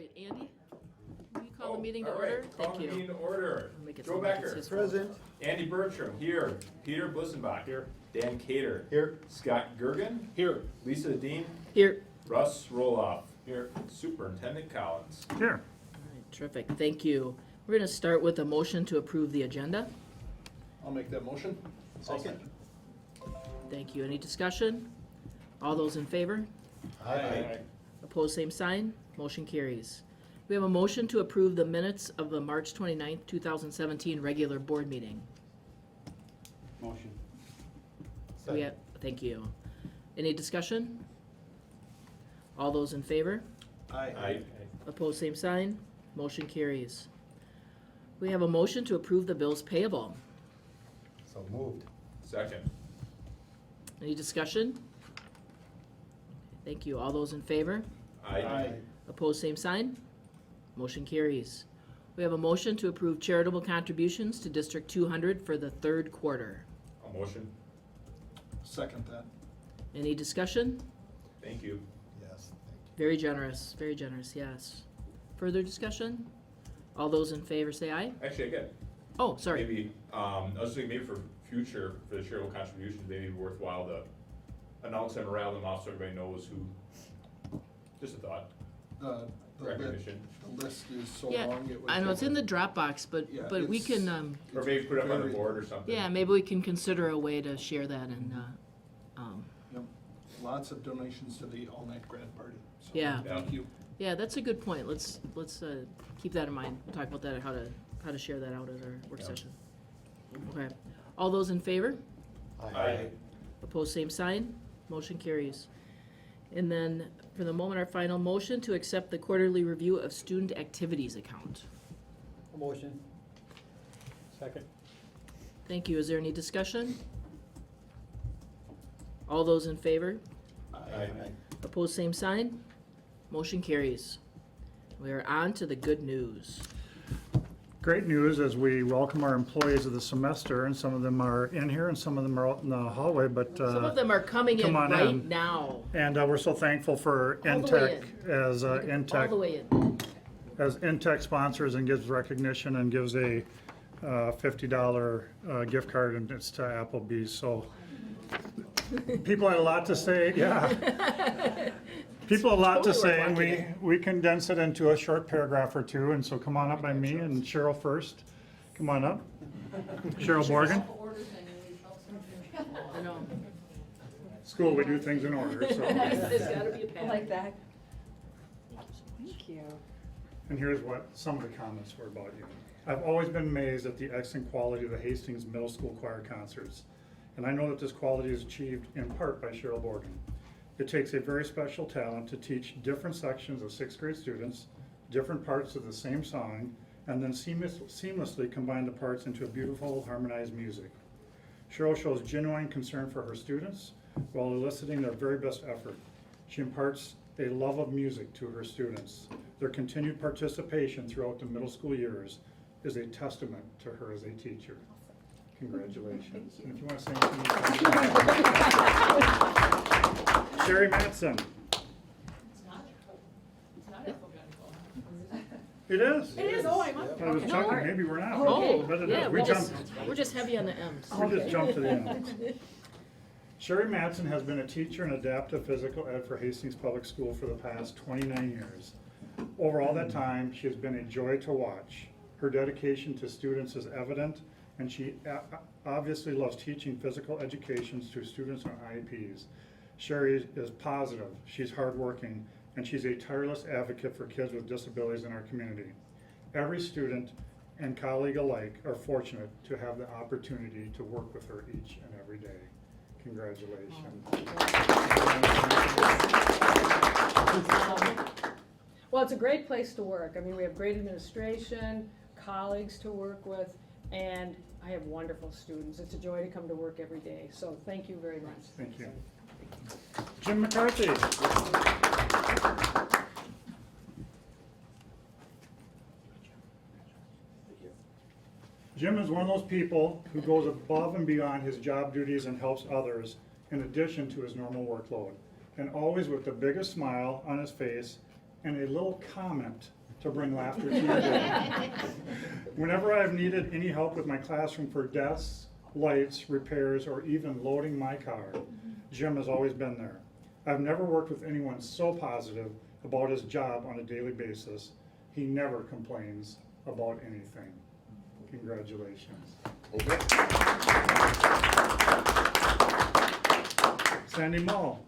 right, Andy, will you call the meeting to order? Call the meeting to order. I'll make it Joe sound like it's Becker. his fault. Present. Andy Bertram, here. Peter Blissenbach. Here. Dan Cater. Here. Scott Gergen. Here. Lisa Dean. Here. Russ Roloff. Here. Superintendent Collins. Here. All right, terrific, thank you. We're gonna start with a motion to approve the agenda. I'll make that motion. Second. Thank you. Any discussion? All those in favor? Aye. Opposed, same sign. Motion carries. We have a motion to approve the minutes of the March 29th, 2017 regular board meeting. Motion. Do we have- Thank you. Any discussion? All those in favor? Aye. Opposed, same sign. Motion carries. We have a motion to approve the bills payable. So moved. Second. Any discussion? Thank you. All those in favor? Aye. Opposed, same sign. Motion carries. We have a motion to approve charitable contributions to District 200 for the third quarter. A motion. Second that. Any discussion? Thank you. Yes. Very generous, yes. Further discussion? All those in favor say aye. Actually, again, Oh, sorry. maybe, I was thinking maybe for future, for the charitable contributions, maybe worthwhile to announce them or rattle them off so everybody knows who, just a thought, The recognition. list is so Yeah, long. It would I know it's in the take Dropbox, Yeah, but we it's- can, Or maybe put it up on the very- board or something. yeah, maybe we can consider a way to share that and, Yep. Lots of donations to the all-night grad party. So Yeah. Thank you. yeah, that's a good point. Let's keep that in mind. We'll talk about that, how to share that out at our work Yeah. session. Okay. All those in favor? Aye. Opposed, same sign. Motion carries. And then, for the moment, our final motion to accept the quarterly review of student activities account. Motion. Second. Thank you. Is there any discussion? All those in favor? Aye. Opposed, same sign. Motion carries. We are on to the good news. Great news as we welcome our employees of the semester, and some of them are in here and some of them are out in the hallway, but Some of them are coming in come on right in. now. and we're so thankful for All the way Intech as All the Intech way in. as Intech sponsors and gives recognition and gives a $50 gift card, and it's to Applebee's. So people had a lot to say. Yeah. People have a lot to Totally say, worth and watching we condensed it into a short paragraph or two, and so come on up by me and Cheryl first. Come on up. Cheryl Morgan. I know. School, we do things in order, so. There's gotta be a I pattern. like that. Thank you. And here's what some of the comments were about you. I've always been amazed at the excellent quality of the Hastings Middle School choir concerts. And I know that this quality is achieved in part by Cheryl Morgan. It takes a very special talent to teach different sections of sixth grade students, different parts of the same song, and then seamlessly combine the parts into a beautiful harmonized music. Cheryl shows genuine concern for her students while eliciting their very best effort. She imparts a love of music to her students. Their continued participation throughout the middle school years is a testament to her as a teacher. Congratulations. And if you want to say anything, Sherry Matson. It is. It is, oh, I I was checking, maybe we're not. Oh, But it yeah, is. We jumped. we're just heavy on the M's. We just jumped to the end. Sherry Matson has been a teacher in adaptive physical ed for Hastings Public School for the past 29 years. Over all that time, she has been a joy to watch. Her dedication to students is evident, and she obviously loves teaching physical education to students on IEPs. Sherry is positive, she's hardworking, and she's a tireless advocate for kids with disabilities in our community. Every student and colleague alike are fortunate to have the opportunity to work with her each and every day. Congratulations. Well, it's a great place to work. I mean, we have great administration, colleagues to work with, and I have wonderful students. It's a joy to come to work every day, so thank you very much. Thank you. Jim McCarthy. Jim is one of those people who goes above and beyond his job duties and helps others in addition to his normal workload, and always with the biggest smile on his face and a little comment to bring laughter to your day. Whenever I've needed any help with my classroom for desks, lights, repairs, or even loading my car, Jim has always been there. I've never worked with anyone so positive about his job on a daily basis. He never complains about anything. Congratulations. Sandy Mull.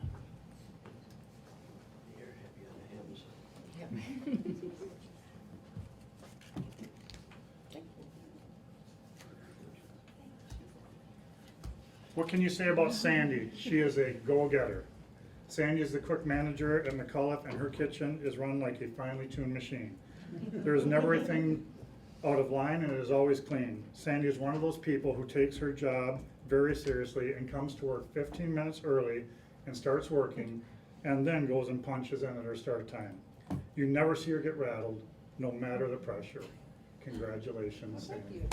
What can you say about Sandy? She is a go-getter. Sandy is the cook manager at McCullough, and her kitchen is run like a finely tuned machine. There is never anything out of line, and it is always clean. Sandy is one of those people who takes her job very seriously and comes to work 15 minutes early and starts working, and then goes and punches in at her start time. You never see her get rattled, no matter the pressure. Congratulations, Sandy.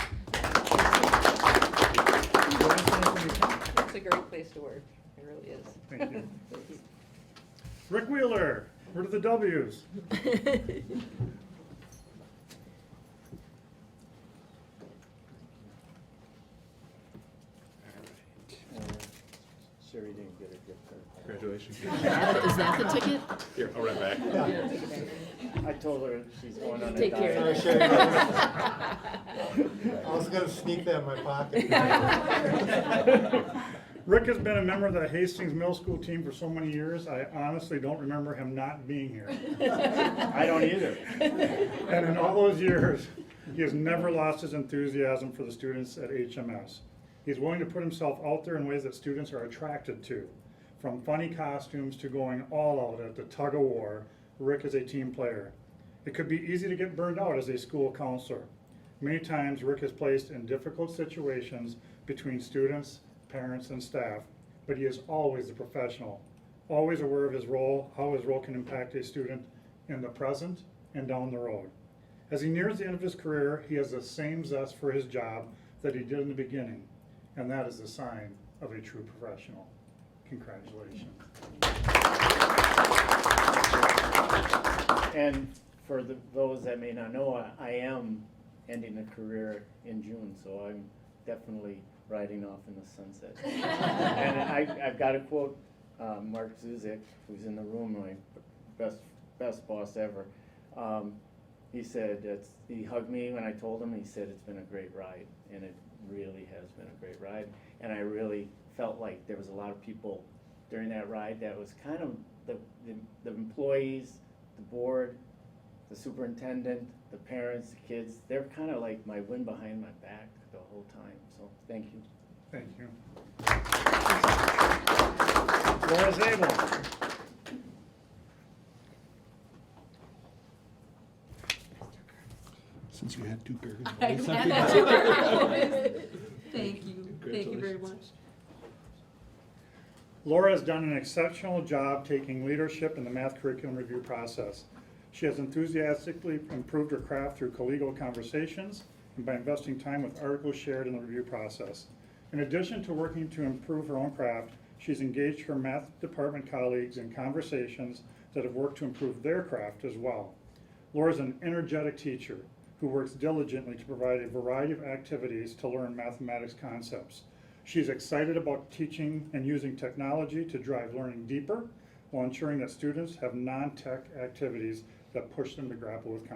It's a great place to work, it really is. Thank you. Rick Wheeler, where are the W's? Sherry didn't get a gift card. Congratulations. Is that the ticket? Here, I'll run back. I told her she's going on a Take care. diet. Sorry, Sherry. I was gonna sneak that in my pocket. Rick has been a member of the Hastings Middle School team for so many years, I honestly don't remember him not being here. I don't either. And in all those years, he has never lost his enthusiasm for the students at HMS. He's willing to put himself out there in ways that students are attracted to. From funny costumes to going all out at the tug of war, Rick is a team player. It could be easy to get burned out as a school counselor. Many times, Rick is placed in difficult situations between students, parents, and staff, but he is always the professional, always aware of his role, how his role can impact a student in the present and down the road. As he nears the end of his career, he has the same zest for his job that he did in the beginning, and that is the sign of a true professional. Congratulations. And for those that may not know, I am ending a career in June, so I'm definitely riding off in the sunset. And I've got to quote Mark Zuzik, who's in the room, my best boss ever. He said, he hugged me when I told him, he said, it's been a great ride, and it really has been a great ride. And I really felt like there was a lot of people during that ride that was kind of the employees, the board, the superintendent, the parents, the kids, they're kind of like my wind behind my back the whole time, so thank you. Thank you. Laura Zabel. Since you had two pairs. Thank you very much. Laura has done an exceptional job taking leadership in the math curriculum review process. She has enthusiastically improved her craft through collegial conversations and by investing time with articles shared in the review process. In addition to working to improve her own craft, she's engaged her math department colleagues in conversations that have worked to improve their craft as well. Laura is an energetic teacher who works diligently to provide a variety of activities to learn mathematics concepts. She's excited about teaching and using technology to drive learning deeper while ensuring that students have non-tech activities that push them to grapple with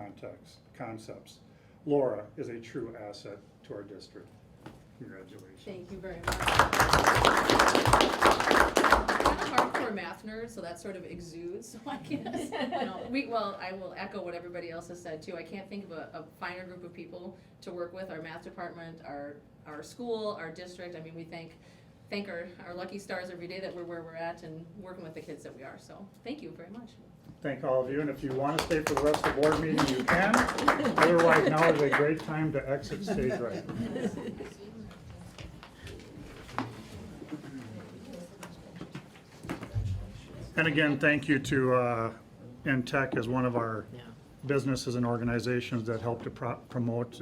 concepts. Laura is a true asset to our district. Congratulations. Thank you very much. I'm a hardcore math nerd, so that sort of exudes, so I guess. I will echo what everybody else has said too. I can't think of a finer group of people to work with. Our math department, our school, our district. I mean, we thank our lucky stars every day that we're where we're at and working with the kids that we are. So thank you very much. Thank all of you, and if you want to stay for the rest of the board meeting, you can. Otherwise, now is a great time to exit stage right. And again, thank you to Intech as one of our businesses and organizations that help to promote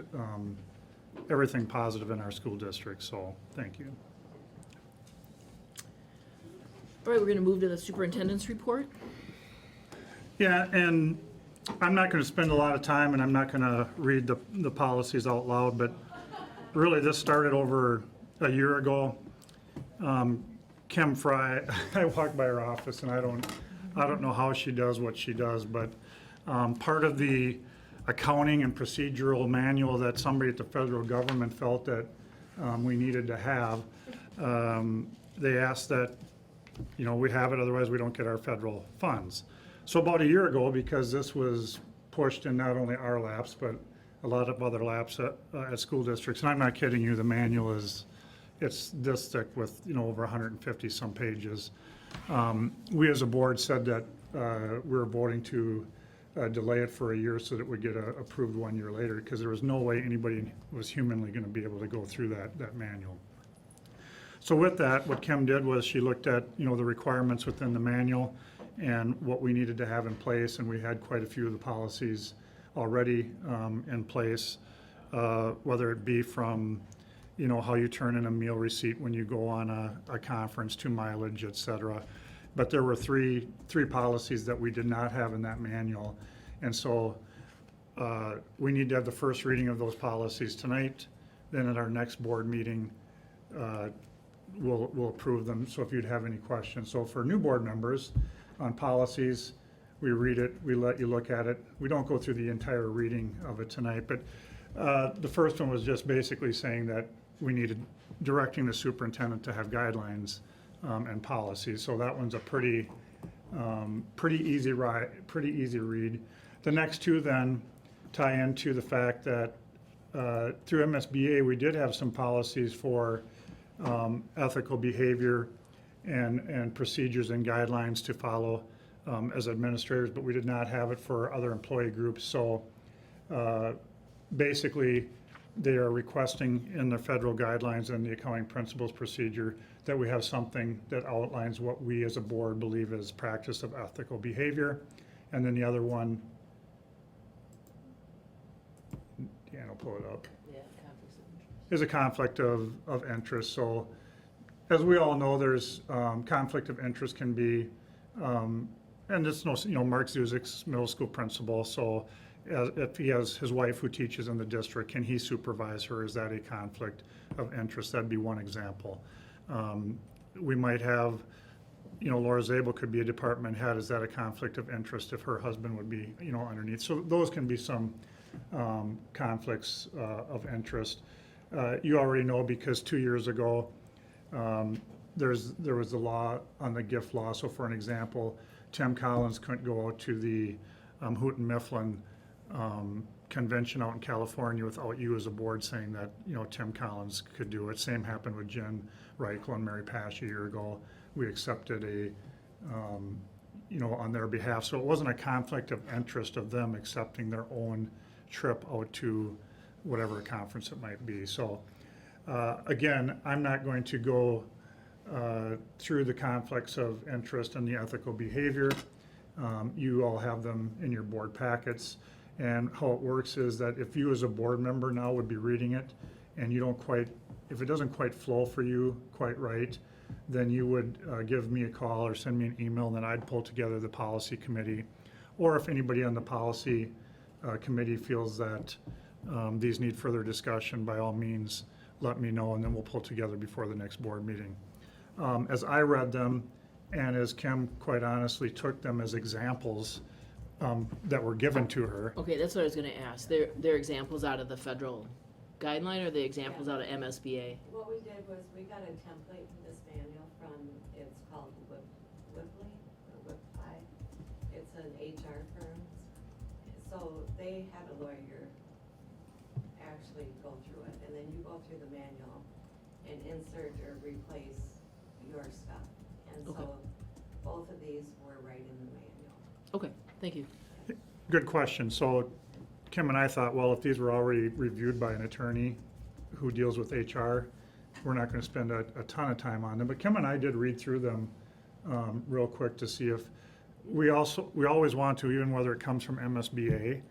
everything positive in our school district, so thank you. All right, we're gonna move to the superintendent's report. Yeah, and I'm not gonna spend a lot of time, and I'm not gonna read the policies out loud, but really, this started over a year ago. Kim Fry, I walk by her office, and I don't know how she does what she does, but part of the accounting and procedural manual that somebody at the federal government felt that we needed to have, they asked that, we have it, otherwise we don't get our federal funds. So about a year ago, because this was pushed in not only our laps, but a lot of other laps at school districts, and I'm not kidding you, the manual it's this thick with, over 150 some pages. We as a board said that we were voting to delay it for a year so that it would get approved 1 year later, because there was no way anybody was humanly gonna be able to go through that manual. So with that, what Kim did was she looked at, the requirements within the manual and what we needed to have in place, and we had quite a few of the policies already in place, whether it be from, how you turn in a meal receipt when you go on a conference, to mileage, et cetera. But there were three policies that we did not have in that manual. And so we need to have the first reading of those policies tonight. Then at our next board meeting, we'll approve them. So if you'd have any questions. So for new board members on policies, we read it, we let you look at it. We don't go through the entire reading of it tonight, but the first one was just basically saying that we needed directing the superintendent to have guidelines and policies. So that one's a pretty easy read. The next two then tie into the fact that through MSBA, we did have some policies for ethical behavior and procedures and guidelines to follow as administrators, but we did not have it for other employee groups. So basically, they are requesting in the federal guidelines and the accounting principles procedure that we have something that outlines what we as a board believe is practice of ethical behavior. And then the other one, Dan will pull it up, Yeah, conflicts of interest. is a conflict of interest. So as we all know, there's conflict of interest can be, and it's no, Mark Zuzik's middle school principal, so if he has his wife who teaches in the district, can he supervise her? Is that a conflict of interest? That'd be one example. We might have, Laura Zabel could be a department head. Is that a conflict of interest if her husband would be, underneath? So those can be some conflicts of interest. You already know, because 2 years ago, there was the law on the gift law. So for an example, Tim Collins couldn't go out to the Houghton Mifflin convention out in California without you as a board saying that, Tim Collins could do it. Same happened with Jen Reichel and Mary Pash a year ago. We accepted on their behalf. So it wasn't a conflict of interest of them accepting their own trip out to whatever conference it might be. So again, I'm not going to go through the conflicts of interest and the ethical behavior. You all have them in your board packets. And how it works is that if you as a board member now would be reading it and if it doesn't quite flow for you quite right, then you would give me a call or send me an email, and then I'd pull together the policy committee. Or if anybody on the policy committee feels that these need further discussion, by all means, let me know, and then we'll pull together before the next board meeting. As I read them, and as Kim quite honestly took them as examples that were given to her. Okay, that's what I was gonna ask. They're examples out of the federal guideline, or the examples out of MSBA? What we did was we got a template for this manual from, it's called Whipley, or Whippi. It's an HR firm. So they had a lawyer actually go through it, and then you go through the manual and insert or replace your stuff. And Okay. so both of these were right in the manual. Okay, thank you. Good question. So Kim and I thought, well, if these were already reviewed by an attorney who deals with HR, we're not going to spend a ton of time on them. But Kim and I did read through them real quick to see if we always want to, even whether it comes from MSBA.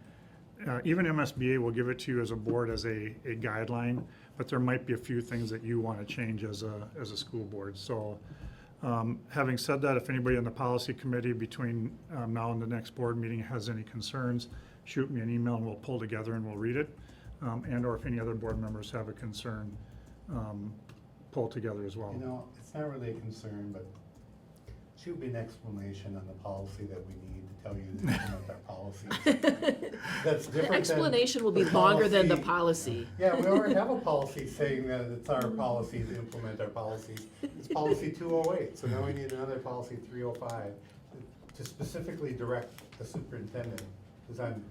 Even MSBA will give it to you as a board as a guideline, but there might be a few things that you want to change as a school board. So Having said that, if anybody in the policy committee between now and the next board meeting has any concerns, shoot me an email and we'll pull together and we'll read it. And/or if any other board members have a concern, pull together as well. You know, it's not really a concern, but shoot me an explanation on the policy that we need to tell you to implement our policies. That's different The than explanation will be the longer than the policy. Yeah, we already have a policy saying that it's our policy to implement our policies. It's policy 208, so now we need another policy 305 to specifically direct the superintendent who's on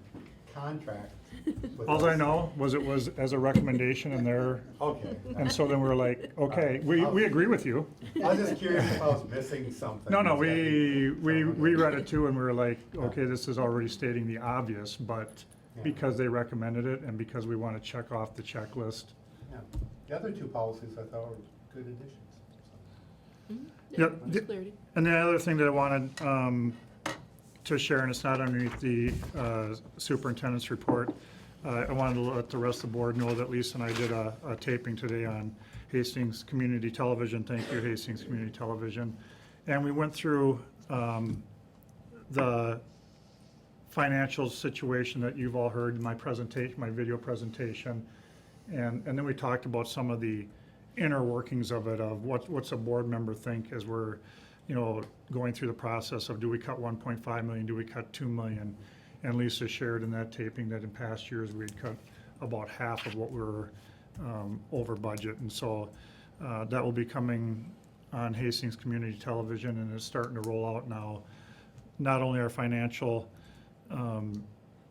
contract with All I us. know was it was as a recommendation in there, Okay. and so then we were like, okay, we agree with you. I was just curious if I was missing something. No, we read it too and we were like, okay, this is already stating the obvious, but Yeah. because they recommended it and because we want to check off the checklist. Yeah. The other two policies I thought were good additions. So. Yeah, Yep. that's clarity. And the other thing that I wanted to share, and it's not underneath the superintendent's report, I wanted to let the rest of the board know that Lisa and I did a taping today on Hastings Community Television. Thank you, Hastings Community Television. And we went through the financial situation that you've all heard in my presentation, my video presentation. And then we talked about some of the inner workings of it, of what's a board member think as we're, going through the process of do we cut 1.5 million, do we cut 2 million? And Lisa shared in that taping that in past years we'd cut about half of what we were over budget. And so that will be coming on Hastings Community Television, and it's starting to roll out now. Not only our financial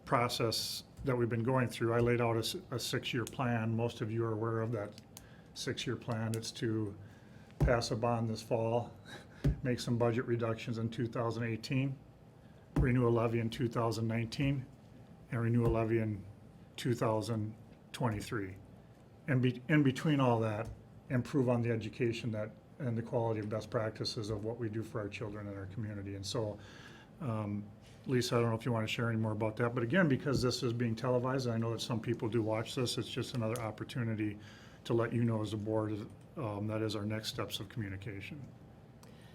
process that we've been going through, I laid out a 6-year plan. Most of you are aware of that 6-year plan. It's to pass a bond this fall, make some budget reductions in 2018, renew a levy in 2019, and renew a levy in 2023. And in between all that, improve on the education and the quality of best practices of what we do for our children and our community. And so, Lisa, I don't know if you want to share any more about that, but again, because this is being televised, and I know that some people do watch this, it's just another opportunity to let you know as a board that is our next steps of communication.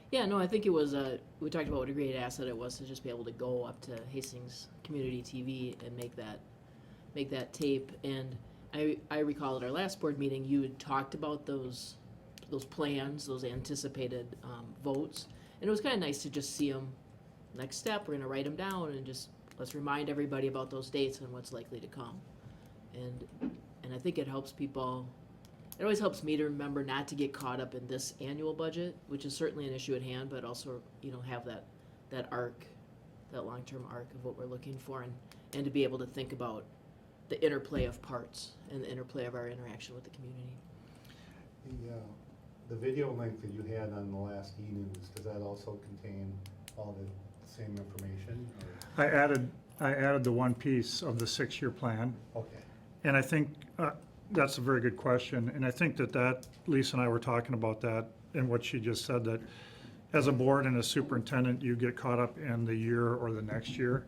Yeah, no, I think it was, we talked about what a great asset it was to just be able to go up to Hastings Community TV and make that tape. And I recall at our last board meeting, you had talked about those plans, those anticipated votes. And it was kind of nice to just see them. Next step, we're gonna write them down and just, let's remind everybody about those dates and what's likely to come. And I think it helps people. It always helps me to remember not to get caught up in this annual budget, which is certainly an issue at hand, but also, have that arc, that long-term arc of what we're looking for, and to be able to think about the interplay of parts and the interplay of our interaction with the community. The video link that you had on the last e-news, does that also contain all the same information? Or? I added the one piece of the 6-year plan. Okay. And I think that's a very good question. And I think that Lisa and I were talking about that and what she just said, that as a board and a superintendent, you get caught up in the year or the next year.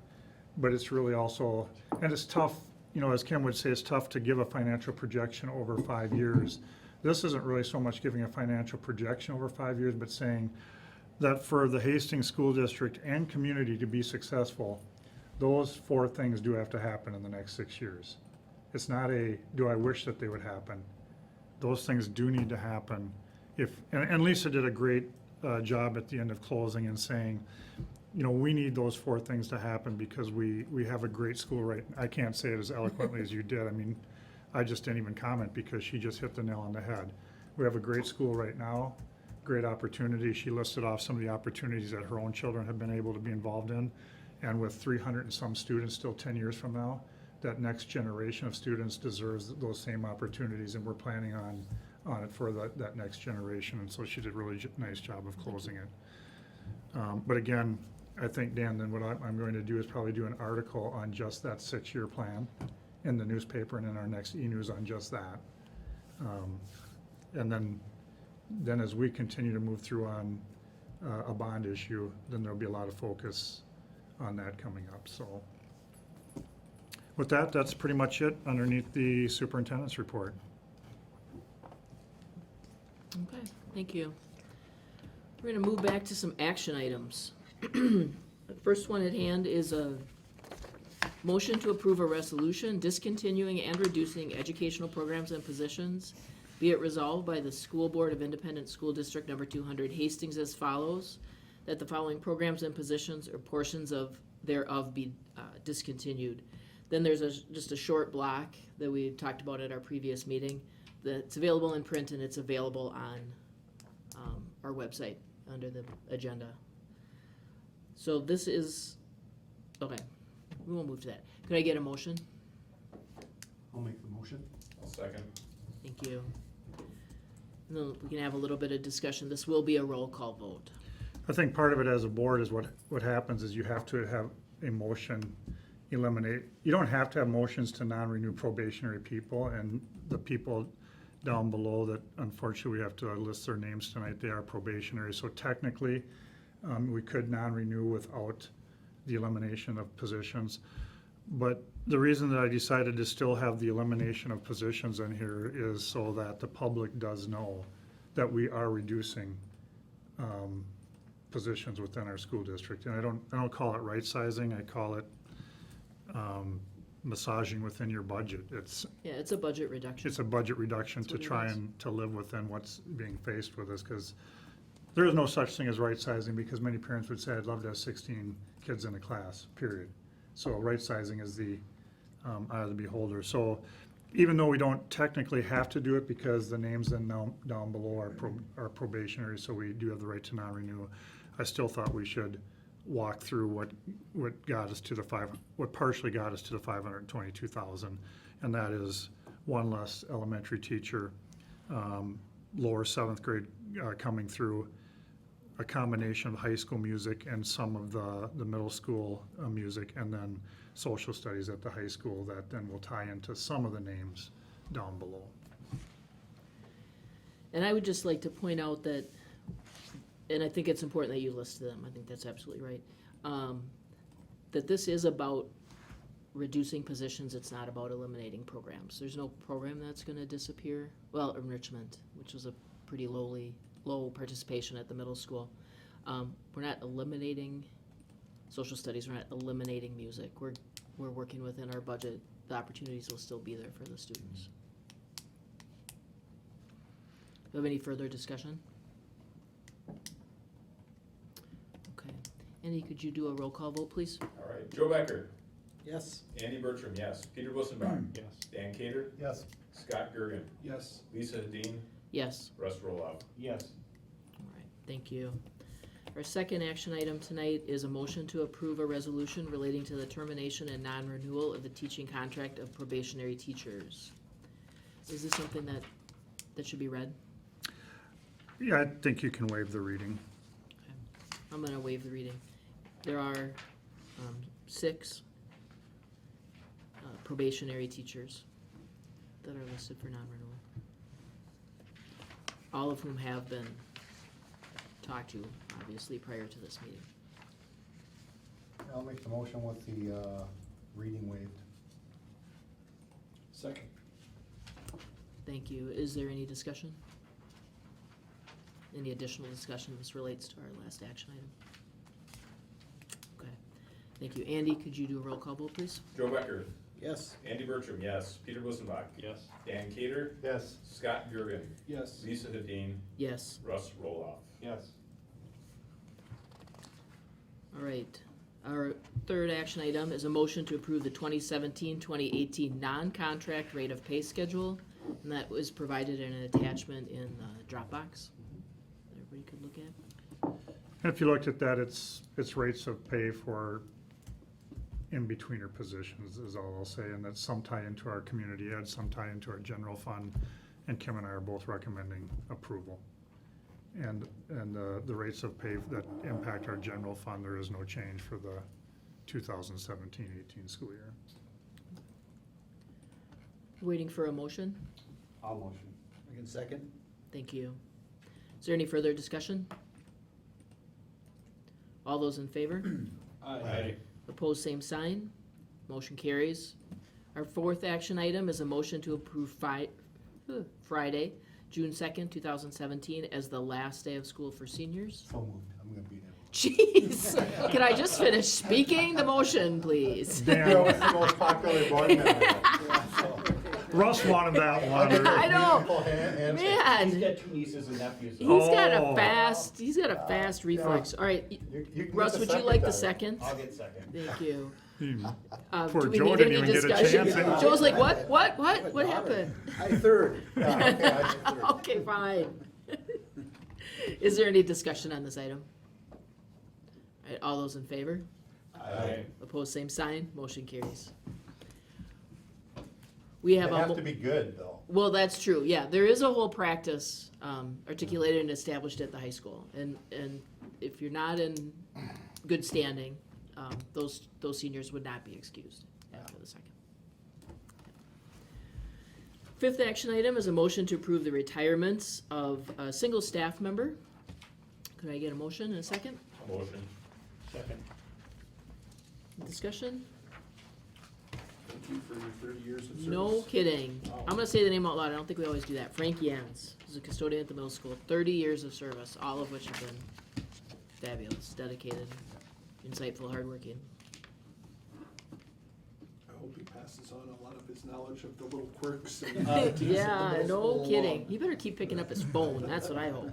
But it's really also, and it's tough, as Kim would say, it's tough to give a financial projection over 5 years. This isn't really so much giving a financial projection over 5 years, but saying that for the Hastings School District and community to be successful, those 4 things do have to happen in the next 6 years. It's not do I wish that they would happen. Those things do need to happen. And Lisa did a great job at the end of closing and saying, we need those 4 things to happen because we have a great school right. I can't say it as eloquently as you did. I mean, I just didn't even comment because she just hit the nail on the head. We have a great school right now, great opportunity. She listed off some of the opportunities that her own children have been able to be involved in. And with 300 and some students still 10 years from now, that next generation of students deserves those same opportunities, and we're planning on it for that next generation. And so she did a really nice job of closing it. But again, I think, Dan, then what I'm going to do is probably do an article on just that 6-year plan in the newspaper and in our next e-news on just that. And then as we continue to move through on a bond issue, then there'll be a lot of focus on that coming up. So with that, that's pretty much it underneath the superintendent's report. Okay, thank you. We're gonna move back to some action items. The first one at hand is a motion to approve a resolution discontinuing and reducing educational programs and positions. Be it resolved by the School Board of Independent School District Number 200 Hastings as follows, that the following programs and positions or portions of thereof be discontinued. Then there's just a short block that we talked about at our previous meeting that's available in print and it's available on our website under the agenda. So this is, okay, we won't move to that. Could I get a motion? I'll make the motion. I'll second. Thank you. And then we can have a little bit of discussion. This will be a roll call vote. I think part of it as a board is what happens is you have to have a motion eliminate. You don't have to have motions to non-renew probationary people, and the people down below that unfortunately we have to list their names tonight, they are probationary. So technically, we could non-renew without the elimination of positions. But the reason that I decided to still have the elimination of positions in here is so that the public does know that we are reducing positions within our school district. And I don't call it right sizing, I call it massaging within your budget. Yeah, it's a budget reduction. It's a budget reduction That's to what it try is. and to live within what's being faced with us, because there is no such thing as right sizing, because many parents would say, I'd love to have 16 kids in a class, period. So right sizing is the eye of the beholder. So even though we don't technically have to do it because the names then down below are probationary, so we do have the right to non-renew, I still thought we should walk through what got us to what partially got us to the 522,000, and that is one less elementary teacher, lower 7th grade coming through, a combination of high school music and some of the middle school music, and then social studies at the high school that then will tie into some of the names down below. And I would just like to point out that, and I think it's important that you list them, I think that's absolutely right, that this is about reducing positions, it's not about eliminating programs. There's no program that's gonna disappear. Well, enrichment, which was a pretty low participation at the middle school. We're not eliminating social studies, we're not eliminating music. We're working within our budget. The opportunities will still be there for the students. Do you have any further discussion? Okay. Andy, could you do a roll call vote, please? All right, Joe Becker, Yes. Andy Bertram, yes. Peter Bussenbach. Yes. Dan Cater, Yes. Scott Gergen, Yes. Lisa Hadeen, Yes. Russ Roloff. Yes. All right, thank you. Our second action item tonight is a motion to approve a resolution relating to the termination and non-renewal of the teaching contract of probationary teachers. Is this something that should be read? Yeah, I think you can waive the reading. I'm gonna waive the reading. There are 6 probationary teachers that are listed for non-renewal. All of whom have been talked to, obviously, prior to this meeting. I'll make the motion with the reading waived. Second. Thank you. Is there any discussion? Any additional discussion? This relates to our last action item. Okay, thank you. Andy, could you do a roll call vote, please? Joe Becker, Yes. Andy Bertram, yes. Peter Bussenbach. Yes. Dan Cater, Yes. Scott Gergen, Yes. Lisa Hadeen, Yes. Russ Roloff. Yes. All right. Our third action item is a motion to approve the 2017-2018 non-contract rate of pay schedule, and that was provided in an attachment in the Dropbox that everybody could look at. And if you looked at that, it's rates of pay for in-betweener positions is all I'll say, and that's some tie into our community ed, some tie into our general fund, and Kim and I are both recommending approval. And the rates of pay that impact our general fund, there is no change for the 2017-18 school year. Waiting for a motion. I'll motion. I can second. Thank you. Is there any further discussion? All those in favor? Aye. Opposed, same sign. Motion carries. Our fourth action item is a motion to approve Friday, June 2nd, 2017 as the last day of school for seniors. So moved, I'm gonna be there. Jeez, can I just finish speaking the motion, please? You're always the most popular board member. Russ wanted that one. I know. Beautiful handshake. Man, He's got two nieces and nephews. he's got Oh. a fast reflex. All right, You can get Russ, the would you second like the time. second? I'll get second. Thank you. Poor Do we Joe need didn't any even get a discussion? chance. Joe's like, what happened? I third. Yeah, okay, I did third. Okay, fine. Is there any discussion on this item? All right, all those in favor? Aye. Opposed, same sign, motion carries. We have They a. have to be good, though. Well, that's true, yeah, there is a whole practice, articulated and established at the high school, and if you're not in good standing, those seniors would not be excused after the second. Fifth action item is a motion to approve the retirements of a single staff member. Could I get a motion and a second? Motion. Second. Discussion? Thank you for your 30 years of service. No kidding. I'm gonna say the name out loud, I don't think we always do that. Frank Jans is a custodian at the middle school, 30 years of service, all of which have been fabulous, dedicated, insightful, hardworking. I hope he passes on a lot of his knowledge of the little quirks and oddities of the Yeah, middle no school. kidding. You better keep picking up his phone, that's what I hope.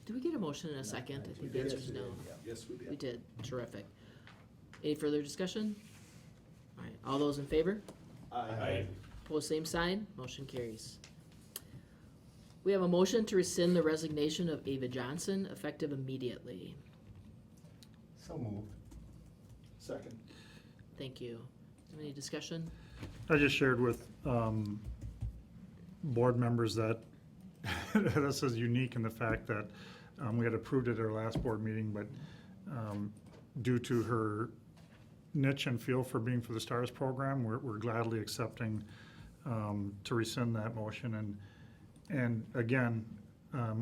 Do we get a motion in a second? I think the answer is no. Yes, we did. We did, terrific. Any further discussion? All right, all those in favor? Aye. Opposed, same sign, motion carries. We have a motion to rescind the resignation of Ava Johnson, effective immediately. So moved. Second. Thank you. Any discussion? I just shared with board members that this is unique in the fact that we had approved it at our last board meeting, but due to her niche and feel for being for the STARS program, we're gladly accepting to rescind that motion. And again,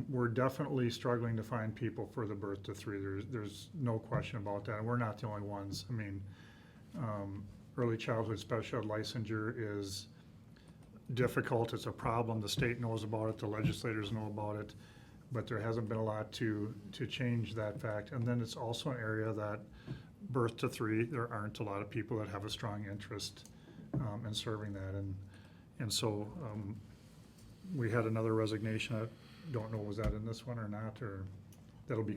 we're definitely struggling to find people for the birth to 3. There's no question about that. And we're not the only ones. I mean, early childhood special ed licensure is difficult. It's a problem. The state knows about it. The legislators know about it. But there hasn't been a lot to change that fact. And then it's also an area that birth to 3, there aren't a lot of people that have a strong interest in serving that. And so we had another resignation. I don't know, was that in this one or not, or that'll be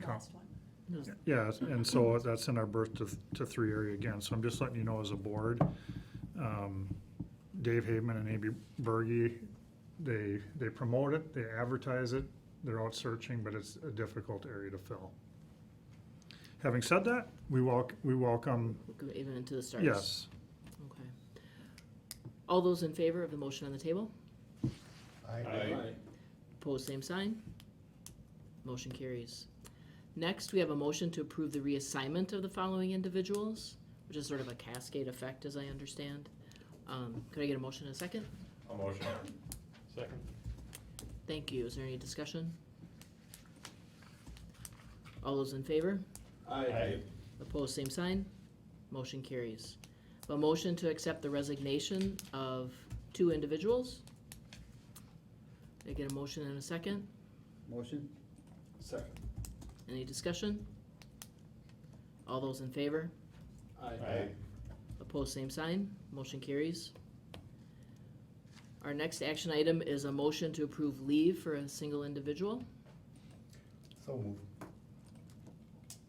No. yeah, and so that's in our birth to 3 area again. So I'm just letting you know as a board, Dave Haveman and Amy Berge, they promote it, they advertise it, they're out searching, but it's a difficult area to fill. Having said that, we welcome, Go even into the stars? yes. Okay. All those in favor of the motion on the table? Aye. Opposed, same sign. Motion carries. Next, we have a motion to approve the reassignment of the following individuals, which is sort of a cascade effect, as I understand. Could I get a motion in a second? A motion. Second. Thank you. Is there any discussion? All those in favor? Aye. Opposed, same sign. Motion carries. A motion to accept the resignation of 2 individuals. Can I get a motion in a second? Motion? Second. Any discussion? All those in favor? Aye. Opposed, same sign. Motion carries. Our next action item is a motion to approve leave for a single individual. So moved.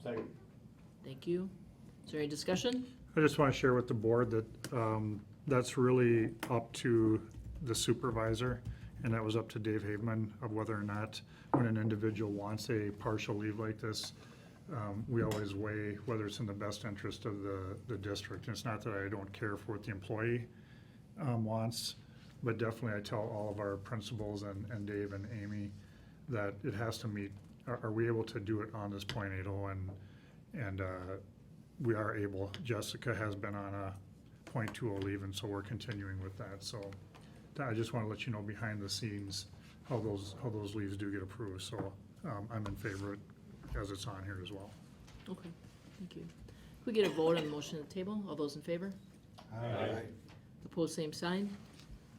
Second. Thank you. Is there any discussion? I just want to share with the board that that's really up to the supervisor, and that was up to Dave Haveman of whether or not when an individual wants a partial leave like this, we always weigh whether it's in the best interest of the district. And it's not that I don't care for what the employee wants, but definitely I tell all of our principals and Dave and Amy that it has to meet, are we able to do it on this .80, and we are able. Jessica has been on a .20 leave, and so we're continuing with that. So I just want to let you know behind the scenes how those leaves do get approved. So I'm in favor of it as it's on here as well. Okay, thank you. Can we get a vote on the motion at the table? All those in favor? Aye. Opposed, same sign.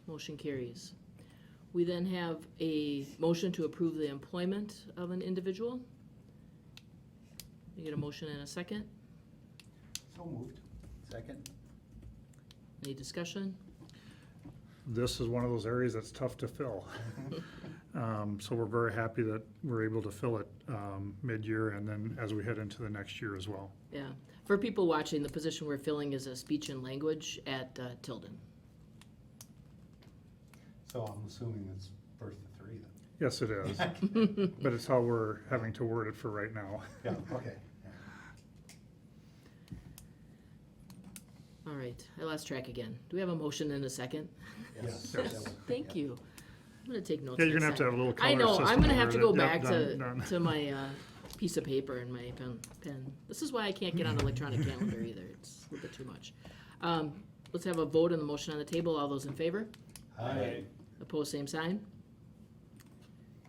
Motion carries. We then have a motion to approve the employment of an individual. You get a motion and a second? So moved. Second? Any discussion? This is one of those areas that's tough to fill. So we're very happy that we're able to fill it mid-year and then as we head into the next year as well. Yeah. For people watching, the position we're filling is a speech and language at Tilden. So I'm assuming it's first to three then? Yes, it is, but it's how we're having to word it for right now. Yeah, okay. All right, I lost track again. Do we have a motion and a second? Yes. Yes. Thank you. I'm gonna take notes. Yeah, you're next gonna have to time. have a little I color know, system I'm gonna over have to it. go Yep, back done. to my piece of paper and my pen. This is why I can't get on electronic calendar either. It's a little bit too much. Let's have a vote on the motion on the table. All those in favor? Aye. Opposed, same sign.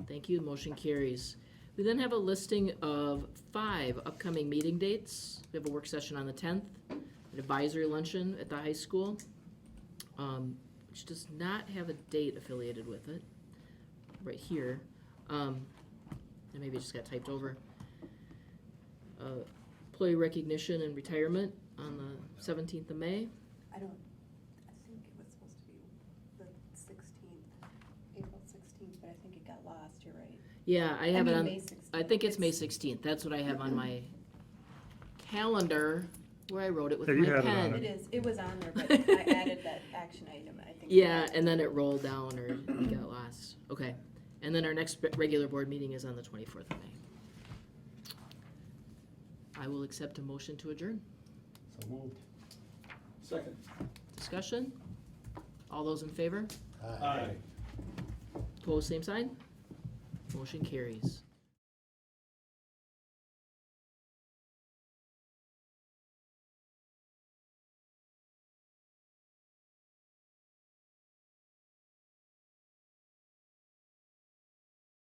Thank you, the motion carries. We then have a listing of 5 upcoming meeting dates. We have a work session on the 10th, an advisory luncheon at the high school, which does not have a date affiliated with it, right here. And maybe it just got typed over. Employee recognition and retirement on the 17th of May. I think it was supposed to be the 16th, April 16th, but I think it got lost, you're right. Yeah, I have it mean, on, May 16th. I think it's May 16th, that's what I have on my calendar, where I wrote it with Yeah, you my had it on pen. It is, it was on there, but I added that action item, I think. Yeah, and then it rolled down or it got lost, okay. And then our next regular board meeting is on the 24th of May. I will accept a motion to adjourn. So moved. Second. Discussion? All those in favor? Aye. Opposed, same sign? Motion carries.